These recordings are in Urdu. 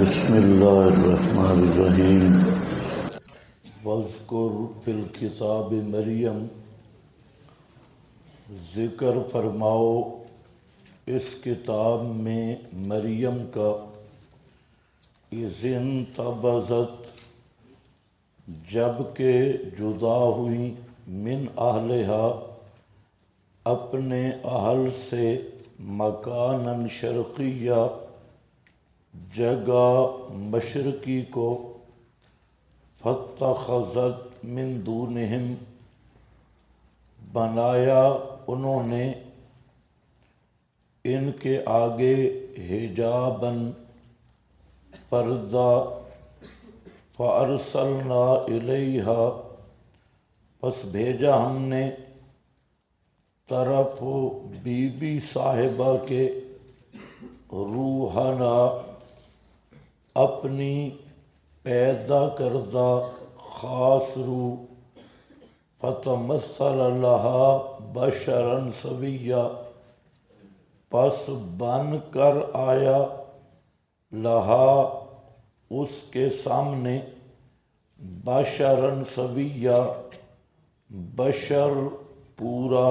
بسم اللہ الرحمن الرحیم واذکر فی الکتاب مریم، ذکر فرماؤ اس کتاب میں مریم کا، اذ انتبذت جب کہ جدا ہوئی، من اہلہا اپنے اہل سے، مکاناً شرقیہ جگہ مشرقی کو، فاتخذت من دونہم بنایا انہوں نے ان کے آگے، حجاباً پردہ، فارسلنا الیہا پس بھیجا ہم نے طرف بی بی صاحبہ کے، روحنا اپنی پیدا کردہ خاص روح، فتمثل لہا بشرا سویا پس بن کر آیا، لہا اس کے سامنے، بشرا سویا بشر پورا،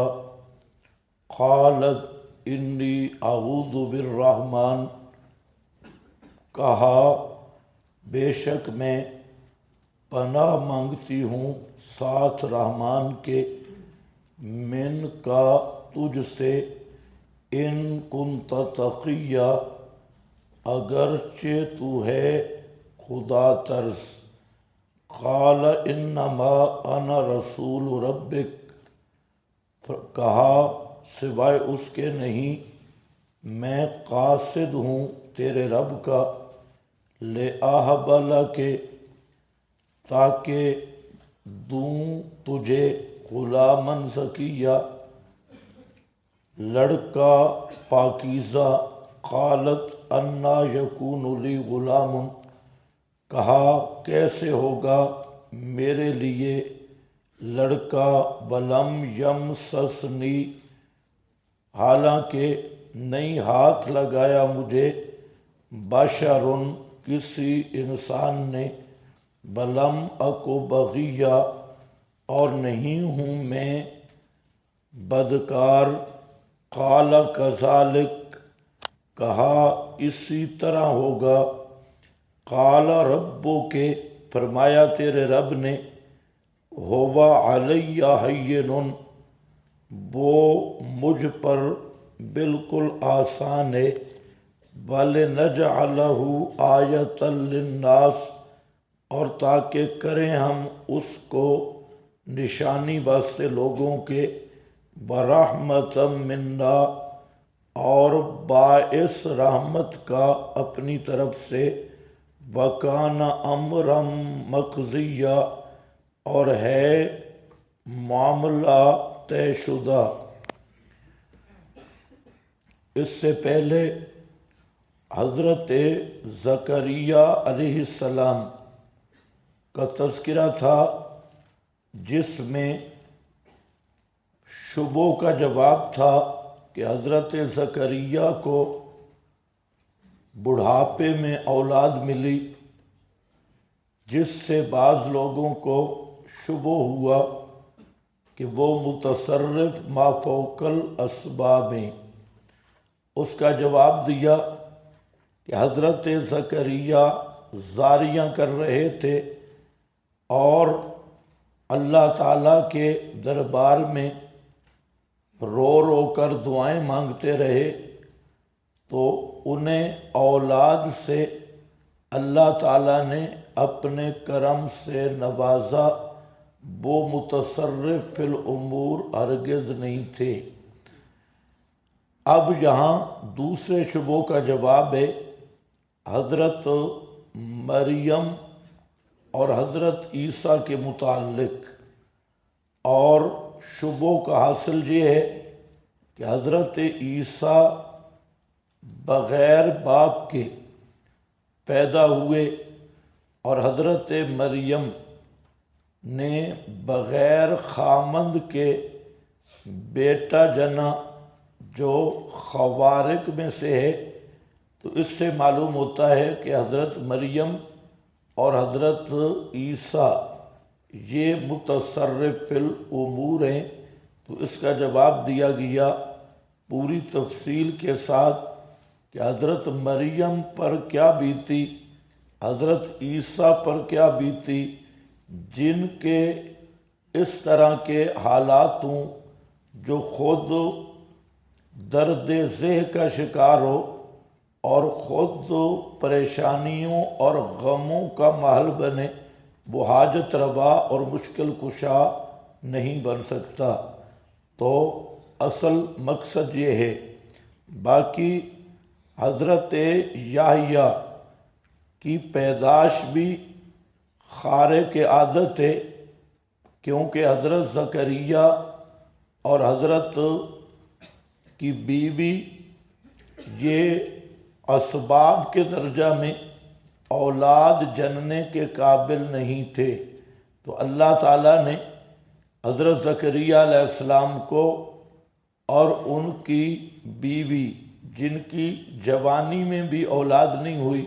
قالت انی اعوذ بالرحمن کہا بے شک میں پناہ مانگتی ہوں ساتھ رحمان کے، من کا تجھ سے، ان کنت تقیہ اگرچہ تو ہے خدا ترس، قال انما انا رسول ربک کہا سوائے اس کے نہیں میں قاصد ہوں تیرے رب کا، لِأَهَبَ لَكَ تاکہ دوں تجھے، غلاماً زکیہ لڑکا پاکیزہ، قالت انا یکون لی غلام کہا کیسے ہوگا میرے لیے لڑکا، ولم یمسسنی حالانکہ نہیں ہاتھ لگایا مجھے، بشرٌ کسی انسان نے، ولم اک بغیہ اور نہیں ہوں میں بدکار، قال کذالک کہا اسی طرح ہوگا، قال ربک فرمایا تیرے رب نے، ہوا علی ہین وہ مجھ پر بالکل آسان ہے، وَلِنَجْعَلَهُ آیَةً لِلنَّاسِ اور تاکہ کریں ہم اس کو نشانی واسطے لوگوں کے، وَرَحْمَةً مِنَّا اور باعث رحمت کا اپنی طرف سے، وَكَانَ أَمْرًا مَقْضِيًّا اور ہے معاملہ طے شدہ۔ اس سے پہلے حضرت زکریا علیہ السلام کا تذکرہ تھا، جس میں شبہوں کا جواب تھا کہ حضرت زکریا کو بڑھاپے میں اولاد ملی، جس سے بعض لوگوں کو شبہ ہوا کہ وہ متصرف ما فوق الاسباب ہیں۔ اس کا جواب دیا کہ حضرت زکریا زاریاں کر رہے تھے اور اللہ تعالیٰ کے دربار میں رو رو کر دعائیں مانگتے رہے، تو انہیں اولاد سے اللہ تعالیٰ نے اپنے کرم سے نوازا، وہ متصرف فی الامور ہرگز نہیں تھے۔ اب یہاں دوسرے شبہوں کا جواب ہے حضرت مریم اور حضرت عیسیٰ کے متعلق، اور شبہوں کا حاصل یہ ہے کہ حضرت عیسیٰ بغیر باپ کے پیدا ہوئے اور حضرت مریم نے بغیر خامند کے بیٹا جنا، جو خوارق میں سے ہے تو اس سے معلوم ہوتا ہے کہ حضرت مریم اور حضرت عیسیٰ یہ متصرف فی الامور ہیں۔ تو اس کا جواب دیا گیا پوری تفصیل کے ساتھ کہ حضرت مریم پر کیا بیتی، حضرت عیسیٰ پر کیا بیتی، جن کے اس طرح کے حالات ہوں، جو خود درد ذہ کا شکار ہو اور خود پریشانیوں اور غموں کا محل بنے، وہ حاجت روا اور مشکل کشا نہیں بن سکتا۔ تو اصل مقصد یہ ہے۔ باقی حضرت یحییٰ کی پیدائش بھی خارق عادت ہے، کیونکہ حضرت زکریا اور حضرت کی بیوی یہ اسباب کے درجہ میں اولاد جننے کے قابل نہیں تھے، تو اللہ تعالیٰ نے حضرت زکریا علیہ السلام کو اور ان کی بیوی، جن کی جوانی میں بھی اولاد نہیں ہوئی،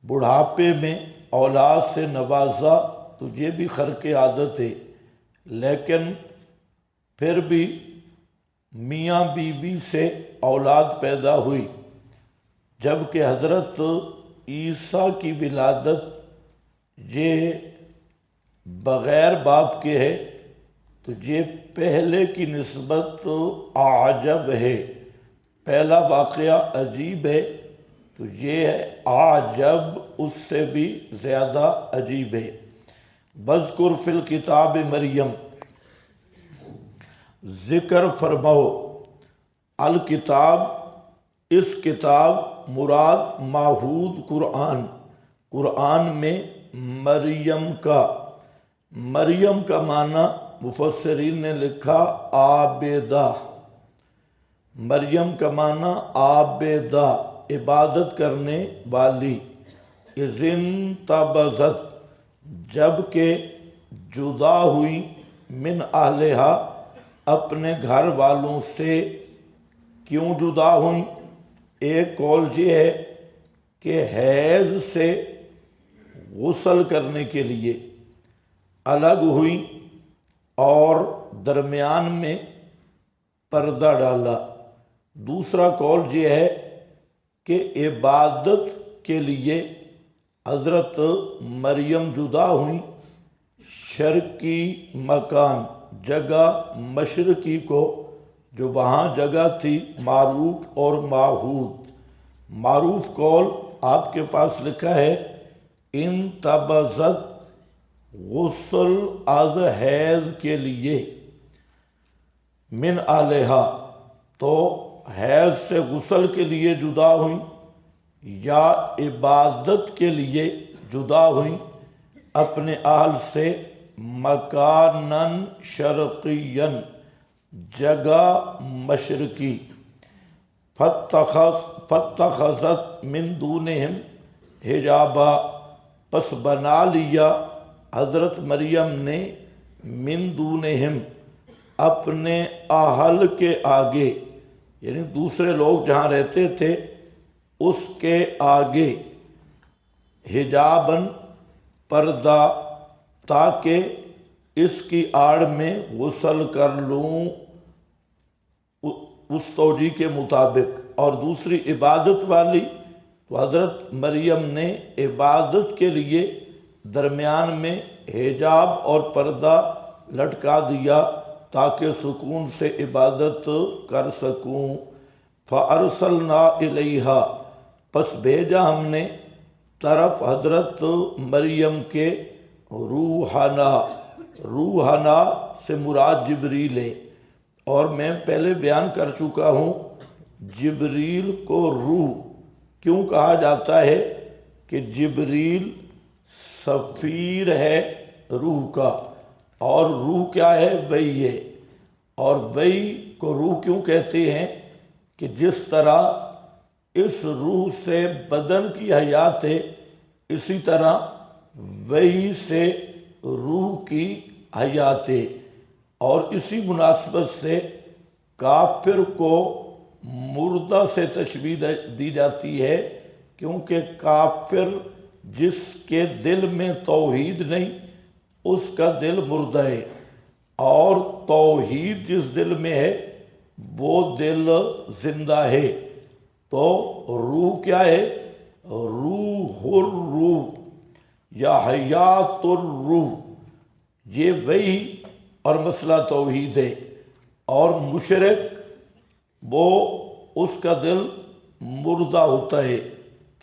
بڑھاپے میں اولاد سے نوازا۔ تو یہ بھی خرق عادت ہے، لیکن پھر بھی میاں بیوی سے اولاد پیدا ہوئی۔ جبکہ حضرت عیسیٰ کی ولادت یہ بغیر باپ کے ہے، تو یہ پہلے کی نسبت عجب ہے، پہلا واقعہ عجیب ہے، تو یہ عجب اس سے بھی زیادہ عجیب ہے۔ بذکر فی الکتاب مریم، ذکر فرماؤ الکتاب، اس کتاب مراد معہود قرآن میں مریم کا معنی مفسرین نے لکھا عابدہ، مریم کا معنی عابدہ، عبادت کرنے والی۔ اذ انتبذت، جب کہ جدا ہوئی، من اہلہا، اپنے گھر والوں سے۔ کیوں جدا ہوئیں؟ ایک قول یہ ہے کہ حیض سے غسل کرنے کے لیے الگ ہوئیں اور درمیان میں پردہ ڈالا۔ دوسرا قول یہ ہے کہ عبادت کے لیے حضرت مریم جدا ہوئیں، شرقی مکان، جگہ مشرقی کو، جو وہاں جگہ تھی معروف اور معہود۔ معروف قول آپ کے پاس لکھا ہے انتبذت، غسل از حیض کے لیے، من اہلہا، تو حیض سے غسل کے لیے جدا ہوئیں یا عبادت کے لیے جدا ہوئیں اپنے اہل سے، مکانن شرقین، جگہ مشرقی۔ فاتخذت من دونہم حجابا، پس بنا لیا حضرت مریم نے من دونہم، اپنے اہل کے آگے، یعنی دوسرے لوگ جہاں رہتے تھے اس کے آگے، حجاباً، پردہ، تاکہ اس کی آڑ میں غسل کر لوں اس توجیہ کے مطابق۔ اور دوسری عبادت والی، تو حضرت مریم نے عبادت کے لیے درمیان میں حجاب اور پردہ لٹکا دیا تاکہ سکون سے عبادت کر سکوں۔ فَأَرْسَلْنَا إِلَيْهَا، پس بھیجا ہم نے طرف حضرت مریم کے، روحنا سے مراد جبریل ہے، اور میں پہلے بیان کر چکا ہوں جبریل کو روح کیوں کہا جاتا ہے، کہ جبریل سفیر ہے روح کا، اور روح کیا ہے؟ وحی ہے۔ اور وحی کو روح کیوں کہتے ہیں؟ کہ جس طرح اس روح سے بدن کی حیات ہے، اسی طرح وحی سے روح کی حیات ہے۔ اور اسی مناسبت سے کافر کو مردہ سے تشبیہ دی جاتی ہے کیونکہ کافر جس کے دل میں توحید نہیں اس کا دل مردہ ہے، اور توحید جس دل میں ہے وہ دل زندہ ہے۔ تو روح کیا ہے؟ روح الروح یا حیات الروح، یہ وہی اور مسئلہ توحید ہے۔ اور مشرک وہ اس کا دل مردہ ہوتا ہے۔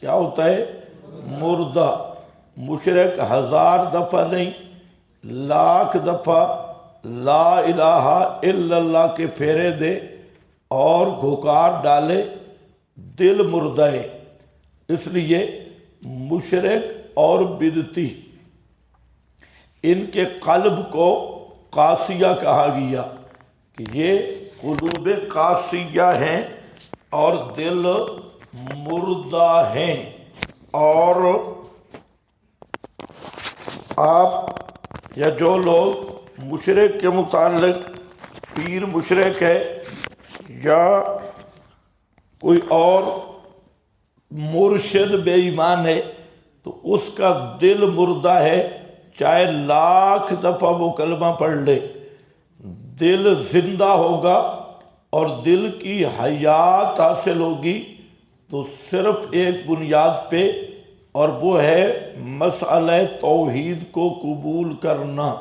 کیا ہوتا ہے؟ مردہ۔ مشرک 1000 دفعہ نہیں، لاکھ دفعہ لا الہ الا اللہ کے پھیرے دے اور گھوکار ڈالے، دل مردہ ہے۔ اس لیے مشرک اور بدعتی ان کے قلب کو قاسیہ کہا گیا کہ یہ قلوب قاسیہ ہیں اور دل مردہ ہیں۔ اور آپ یا جو لوگ مشرک کے متعلق پیر مشرک ہے یا کوئی اور مرشد بے ایمان ہے تو اس کا دل مردہ ہے، چاہے لاکھ دفعہ وہ کلمہ پڑھ لے، دل زندہ ہوگا اور دل کی حیات حاصل ہوگی تو صرف ایک بنیاد پہ، اور وہ ہے مسئلہ توحید کو قبول کرنا۔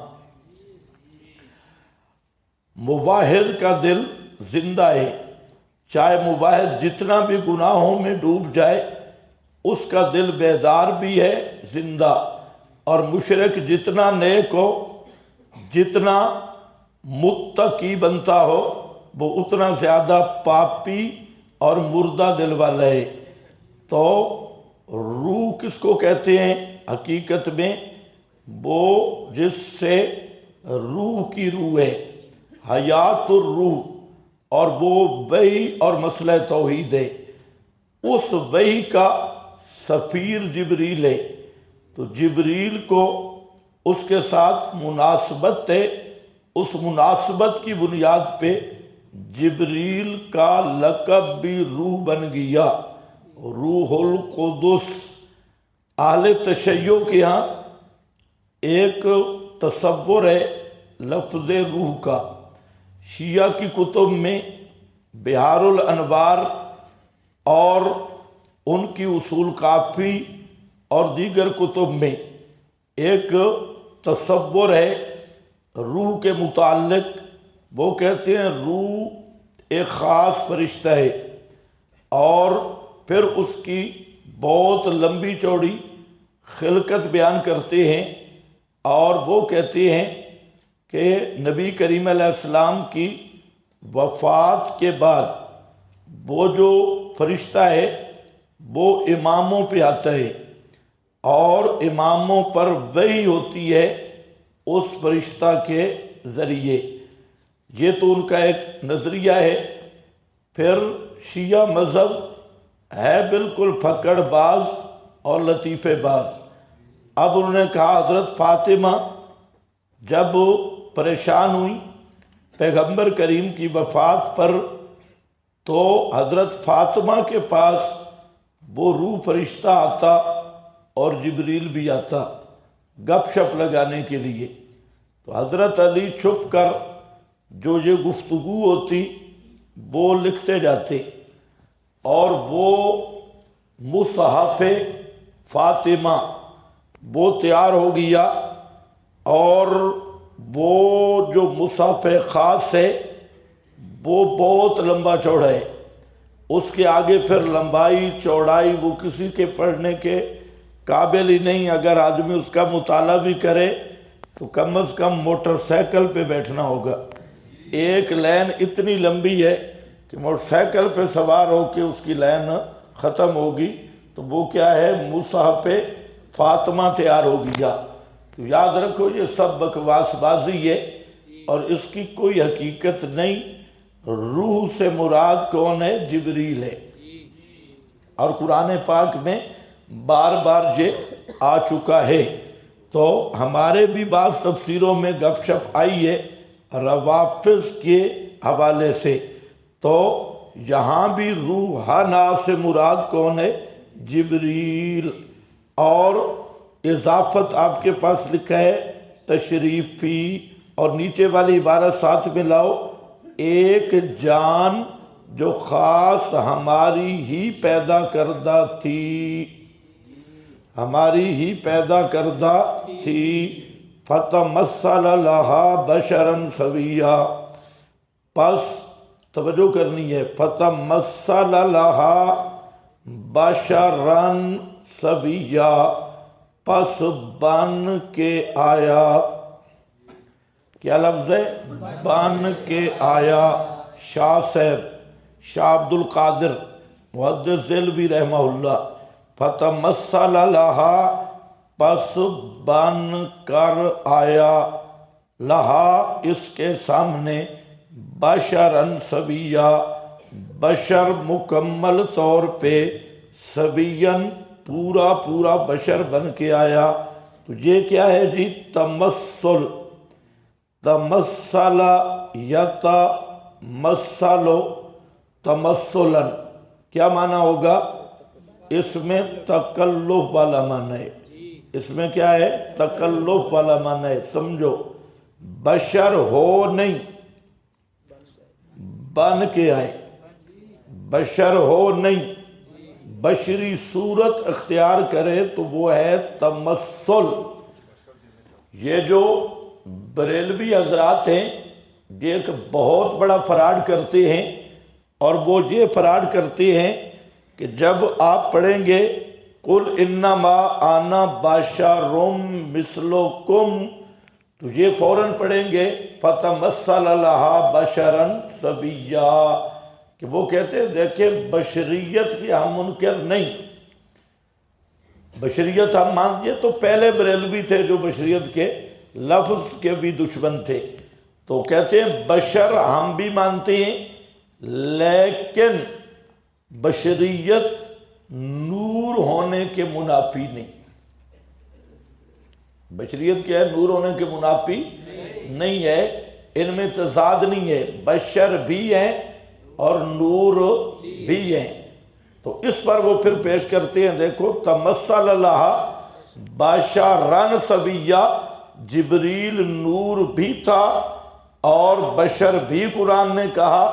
مواحد کا دل زندہ ہے، چاہے مواحد جتنا بھی گناہوں میں ڈوب جائے اس کا دل بیدار بھی ہے، زندہ۔ اور مشرک جتنا نیک ہو، جتنا متقی بنتا ہو، وہ اتنا زیادہ پاپی اور مردہ دل والا ہے۔ تو روح کس کو کہتے ہیں؟ حقیقت میں وہ جس سے روح کی روح ہے، حیات الروح، اور وہ وحی اور مسئلہ توحید ہے۔ اس وحی کا سفیر جبریل ہے، تو جبریل کو اس کے ساتھ مناسبت ہے، اس مناسبت کی بنیاد پہ جبریل کا لقب بھی روح بن گیا، روح القدس۔ اہل تشیع کے ہاں ایک تصور ہے لفظ روح کا۔ شیعہ کی کتب میں بحار الانوار اور ان کی اصول کافی اور دیگر کتب میں ایک تصور ہے روح کے متعلق۔ وہ کہتے ہیں روح ایک خاص فرشتہ ہے، اور پھر اس کی بہت لمبی چوڑی خلقت بیان کرتے ہیں، اور وہ کہتے ہیں کہ نبی کریم علیہ السلام کی وفات کے بعد وہ جو فرشتہ ہے وہ اماموں پہ آتا ہے، اور اماموں پر وحی ہوتی ہے اس فرشتہ کے ذریعے۔ یہ تو ان کا ایک نظریہ ہے۔ پھر شیعہ مذہب ہے بالکل پھکڑ باز اور لطیفے باز۔ اب انہوں نے کہا حضرت فاطمہ جب پریشان ہوئی پیغمبر کریم کی وفات پر، تو حضرت فاطمہ کے پاس وہ روح فرشتہ آتا اور جبریل بھی آتا گپ شپ لگانے کے لیے۔ تو حضرت علی چھپ کر جو یہ گفتگو ہوتی وہ لکھتے جاتے، اور وہ مصحف فاطمہ وہ تیار ہو گیا، اور وہ جو مصحف خاص ہے وہ بہت لمبا چوڑا ہے، اس کے آگے پھر لمبائی چوڑائی وہ کسی کے پڑھنے کے قابل ہی نہیں۔ اگر آدمی اس کا مطالعہ بھی کرے تو کم از کم موٹر سائیکل پہ بیٹھنا ہوگا۔ ایک لائن اتنی لمبی ہے کہ موٹر سائیکل پہ سوار ہو کے اس کی لائن ختم ہوگی، تو وہ کیا ہے؟ مصحف فاطمہ تیار ہو گیا۔ تو یاد رکھو یہ سب بکواس بازی ہے اور اس کی کوئی حقیقت نہیں۔ روح سے مراد کون ہے؟ جبریل ہے، اور قرآن پاک میں بار بار یہ آ چکا ہے۔ تو ہمارے بھی بعض تفسیروں میں گپ شپ آئی ہے روافض کے حوالے سے۔ تو یہاں بھی روحنا سے مراد کون ہے؟ جبریل، اور اضافت آپ کے پاس لکھا ہے تشریفی، اور نیچے والی عبارت ساتھ میں لاؤ، ایک جان جو خاص ہماری ہی پیدا کردہ تھی، ہماری ہی پیدا کردہ تھی، فتمثل لہا بشرا سویا، پس توجہ کرنی ہے، فتمثل لہا بشرا سویا، پس بن کے آیا، کیا لفظ ہے؟ بن کے آیا۔ شاہ صاحب، شاہ عبد القادر محدث دہلوی رحمہ اللہ، فتمثل لہا، پس بن کر آیا، لہا اس کے سامنے، بشرن سویا، بشر مکمل طور پہ، سوین پورا پورا بشر بن کے آیا۔ تو یہ کیا ہے جی؟ تمثل، تمثل یتمثل تمثلا، کیا معنی ہوگا؟ اس میں تکلف والا معنی ہے، اس میں کیا ہے؟ تکلف والا معنی ہے، سمجھو، بشر ہو نہیں، بن کے آئے، بشر ہو نہیں، بشری صورت اختیار کرے تو وہ ہے تمثل۔ یہ جو بریلوی حضرات ہیں یہ ایک بہت بڑا فراڈ کرتے ہیں، اور وہ یہ فراڈ کرتے ہیں کہ جب آپ پڑھیں گے قل انما انا بشر مثلکم، تو یہ فوراً پڑھیں گے فتمثل لہا بشرا سویا، کہ وہ کہتے ہیں دیکھیں بشریت کی ہم منکر نہیں، بشریت ہم مانتے، تو پہلے بریلوی تھے جو بشریت کے لفظ کے بھی دشمن تھے، تو کہتے ہیں بشر ہم بھی مانتے ہیں، لیکن بشریت نور ہونے کے منافی نہیں۔ بشریت کیا ہے؟ نور ہونے کے منافی نہیں ہے، ان میں تضاد نہیں ہے، بشر بھی ہیں اور نور بھی ہیں۔ تو اس پر وہ پھر پیش کرتے ہیں، دیکھو تمثل لہا بشرا سویا، جبریل نور بھی تھا اور بشر بھی قرآن نے کہا،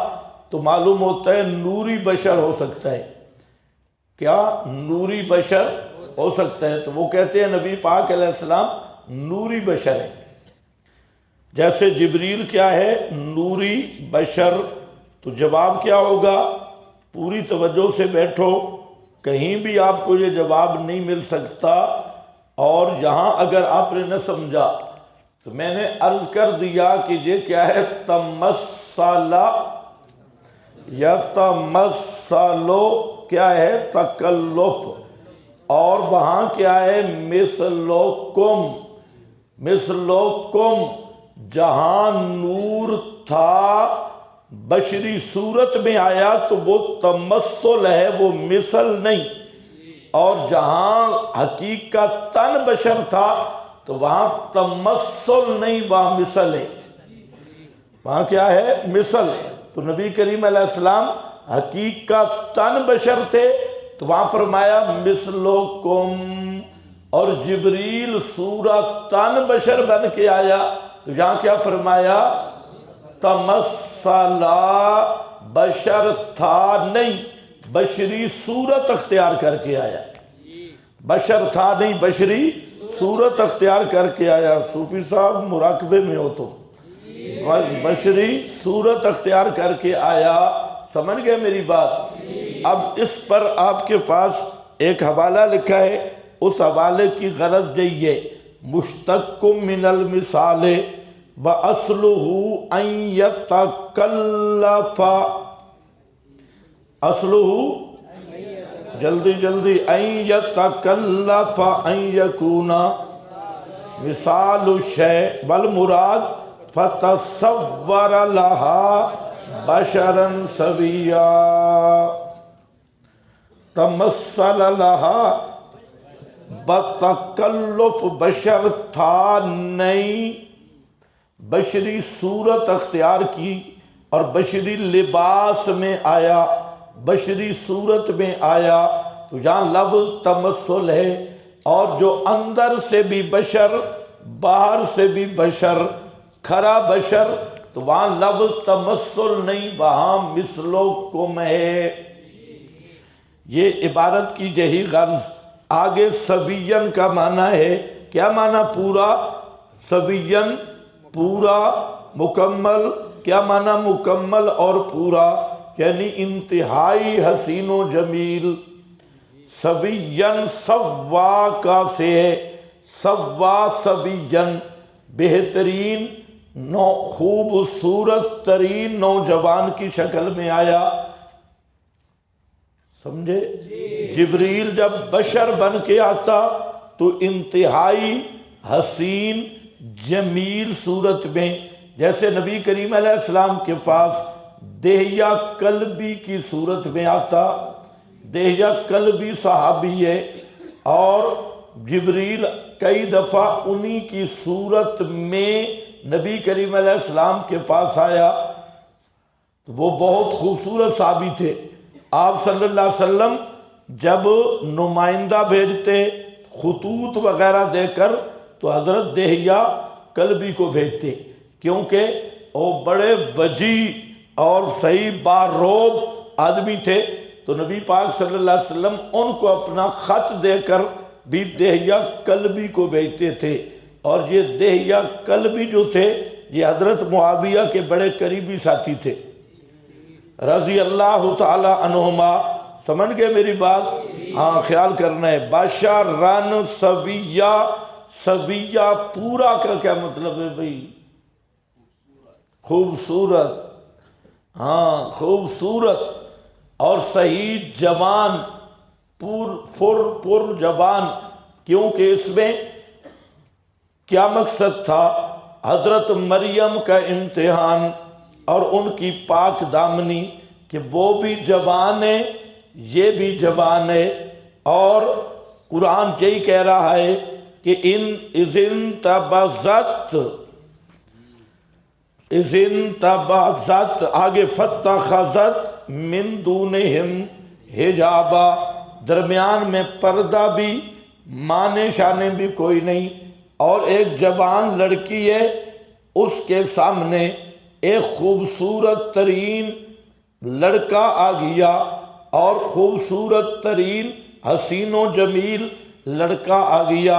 تو معلوم ہوتا ہے نوری بشر ہو سکتا ہے، کیا نوری بشر ہو سکتا ہے؟ تو وہ کہتے ہیں نبی پاک علیہ السلام نوری بشر ہے، جیسے جبریل کیا ہے؟ نوری بشر۔ تو جواب کیا ہوگا؟ پوری توجہ سے بیٹھو، کہیں بھی آپ کو یہ جواب نہیں مل سکتا، اور یہاں اگر آپ نے نہ سمجھا تو میں نے عرض کر دیا کہ یہ کیا ہے؟ تمثل، یا تمثلو کیا ہے؟ تکلف، اور وہاں کیا ہے؟ مثلکم، مثلکم، جہاں نور تھا بشری صورت میں آیا تو وہ تمثل ہے، وہ مثل نہیں، اور جہاں حقیقتاً بشر تھا تو وہاں تمثل نہیں، وہاں مثل ہے، وہاں کیا ہے؟ مثل۔ تو نبی کریم علیہ السلام حقیقتاً بشر تھے تو وہاں فرمایا مثلکم، اور جبریل صورتاً بشر بن کے آیا تو یہاں کیا فرمایا؟ تمثلا، بشر تھا نہیں، بشری صورت اختیار کر کے آیا، بشر تھا نہیں، بشری صورت اختیار کر کے آیا۔ صوفی صاحب مراقبے میں ہو تو، بشری صورت اختیار کر کے آیا، سمجھ گئے میری بات؟ اب اس پر آپ کے پاس ایک حوالہ لکھا ہے، اس حوالے کی غرض یہی ہے، مشتق من المثال وَأَصْلُهُ أَن يَتَكَلَّفَ، اصلہ جلدی جلدی، أَن يَتَكَلَّفَ أَن يَكُونَ مثال الشَّيْءِ، والمراد فَتَصَوَّرَ لَهَا بَشَرًا سَوِيًّا، تمثل لَهَا بتکلف، بشر تھا نہیں، بشری صورت اختیار کی اور بشری لباس میں آیا، بشری صورت میں آیا، تو جہاں لفظ تمثل ہے، اور جو اندر سے بھی بشر باہر سے بھی بشر، کھرا بشر، تو وہاں لفظ تمثل نہیں، وہاں مثلکم ہے۔ یہ عبارت کی یہی غرض۔ آگے سبین کا معنی ہے، کیا معنی؟ پورا، سبین پورا، مکمل، کیا معنی؟ مکمل اور پورا، یعنی انتہائی حسین و جمیل۔ سبین سوا کا سے ہے، سوا سبین، بہترین خوبصورت ترین نوجوان کی شکل میں آیا، سمجھے؟ جبریل جب بشر بن کے آتا تو انتہائی حسین جمیل صورت میں، جیسے نبی کریم علیہ السلام کے پاس دہیہ کلبی کی صورت میں آتا، دہیہ کلبی صحابی ہے، اور جبریل کئی دفعہ انہی کی صورت میں نبی کریم علیہ السلام کے پاس آیا، تو وہ بہت خوبصورت صحابی تھے۔ آپ صلی اللہ علیہ وسلم جب نمائندہ بھیجتے خطوط وغیرہ دے کر تو حضرت دہیہ کلبی کو بھیجتے، کیونکہ وہ بڑے وجیح اور صحیح باروب آدمی تھے، تو نبی پاک صلی اللہ علیہ وسلم ان کو اپنا خط دے کر بھی دہیہ کلبی کو بھیجتے تھے۔ اور یہ دہیہ کلبی جو تھے یہ حضرت معاویہ کے بڑے قریبی ساتھی تھے رضی اللہ تعالی عنہما۔ سمجھ گئے میری بات؟ ہاں، خیال کرنا ہے۔ بشرن سبیہ، سبیہ پورا کا کیا مطلب ہے بھئی؟ خوبصورت، ہاں خوبصورت اور صحیح جوان، پر جوان، کیونکہ اس میں کیا مقصد تھا؟ حضرت مریم کا امتحان اور ان کی پاک دامنی، کہ وہ بھی جوان ہے یہ بھی جوان ہے، اور قرآن یہی کہہ رہا ہے کہ اذ انتبذت، آگے فاتخذت من دونہم حجابا، درمیان میں پردہ بھی، مانے شانے بھی کوئی نہیں، اور ایک جوان لڑکی ہے، اس کے سامنے ایک خوبصورت ترین لڑکا آ گیا، اور خوبصورت ترین حسین و جمیل لڑکا آ گیا۔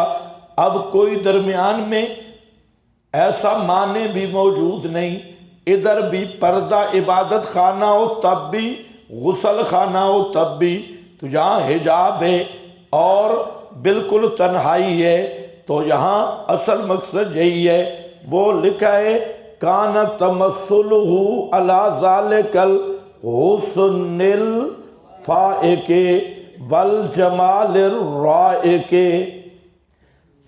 اب کوئی درمیان میں ایسا معنی بھی موجود نہیں، ادھر بھی پردہ عبادت خانہ ہو تب بھی، غسل خانہ ہو تب بھی، تو جہاں حجاب ہے اور بالکل تنہائی ہے، تو یہاں اصل مقصد یہی ہے۔ وہ لکھا ہے کان تمثلہ علی ذالک الحسن الفائق والجمال الرائق۔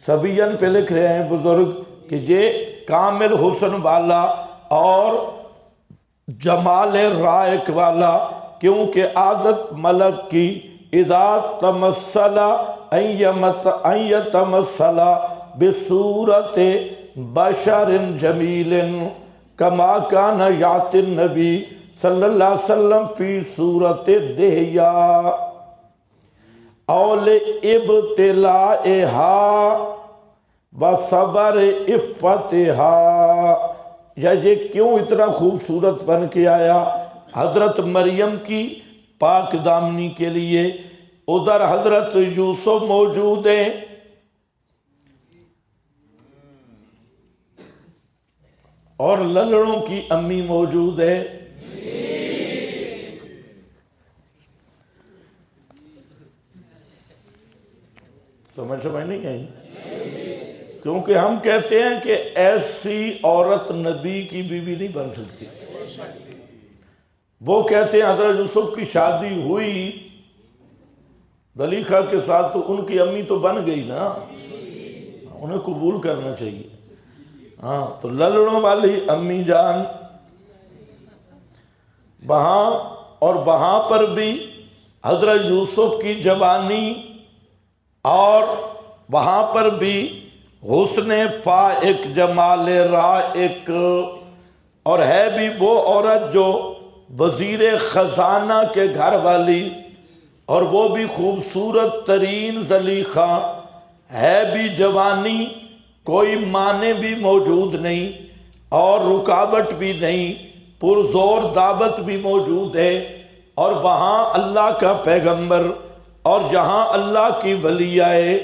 سبین پہ لکھ رہے ہیں بزرگ کہ یہ کامل حسن والا اور جمال رائق والا، کیونکہ عادت ملک کی اذا تمثل ان یتمثل بصورت بشر جمیل کما کان یاتی النبی صلی اللہ علیہ وسلم فی صورت دہیہ اول ابتلائہا وصبر عفتہا۔ یا یہ کیوں اتنا خوبصورت بن کے آیا؟ حضرت مریم کی پاک دامنی کے لیے۔ ادھر حضرت یوسف موجود ہیں، اور للڑوں کی امی موجود ہے۔ سمجھ نہیں آئی؟ کیونکہ ہم کہتے ہیں کہ ایسی عورت نبی کی بیوی نہیں بن سکتی۔ وہ کہتے ہیں حضرت یوسف کی شادی ہوئی زلیخا کے ساتھ تو ان کی امی تو بن گئی نا، انہیں قبول کرنا چاہیے۔ ہاں، تو للڑوں والی امی جان وہاں، اور وہاں پر بھی حضرت یوسف کی جوانی، اور وہاں پر بھی حسن فائق جمال رائق، اور ہے بھی وہ عورت جو وزیر خزانہ کے گھر والی، اور وہ بھی خوبصورت ترین زلیخا، ہے بھی جوانی، کوئی معنی بھی موجود نہیں اور رکاوٹ بھی نہیں، پرزور دعوت بھی موجود ہے، اور وہاں اللہ کا پیغمبر اور جہاں اللہ کی ولی آئے۔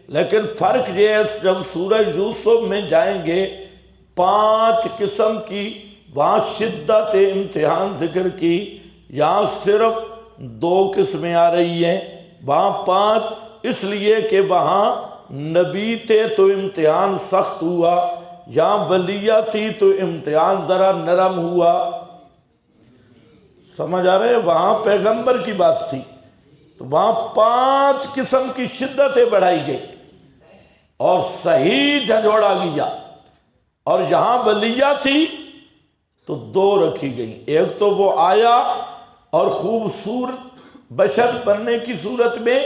لیکن فرق یہ ہے، جب سورہ یوسف میں جائیں گے 5 قسم کی وہاں شدت امتحان ذکر کی، یہاں صرف 2 قسمیں آ رہی ہیں، وہاں 5، اس لیے کہ وہاں نبی تھے تو امتحان سخت ہوا، یہاں ولیہ تھی تو امتحان ذرا نرم ہوا۔ سمجھ آ رہے ہیں؟ وہاں پیغمبر کی بات تھی تو وہاں 5 قسم کی شدتیں بڑھائی گئی اور صحیح جھنجھوڑا گیا، اور یہاں ولیہ تھی تو 2 رکھی گئیں، ایک تو وہ آیا اور خوبصورت بشر بننے کی صورت میں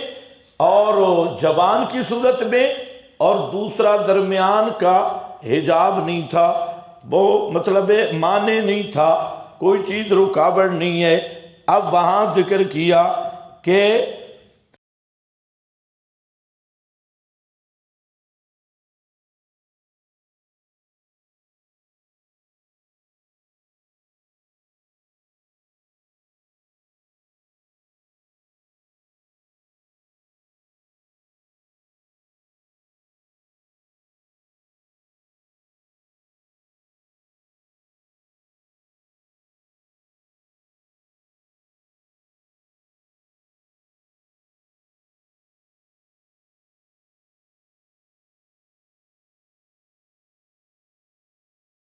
اور جوان کی صورت میں، اور دوسرا درمیان کا حجاب نہیں تھا، وہ مطلب معنی نہیں تھا، کوئی چیز رکاوٹ نہیں ہے۔ اب وہاں ذکر کیا کہ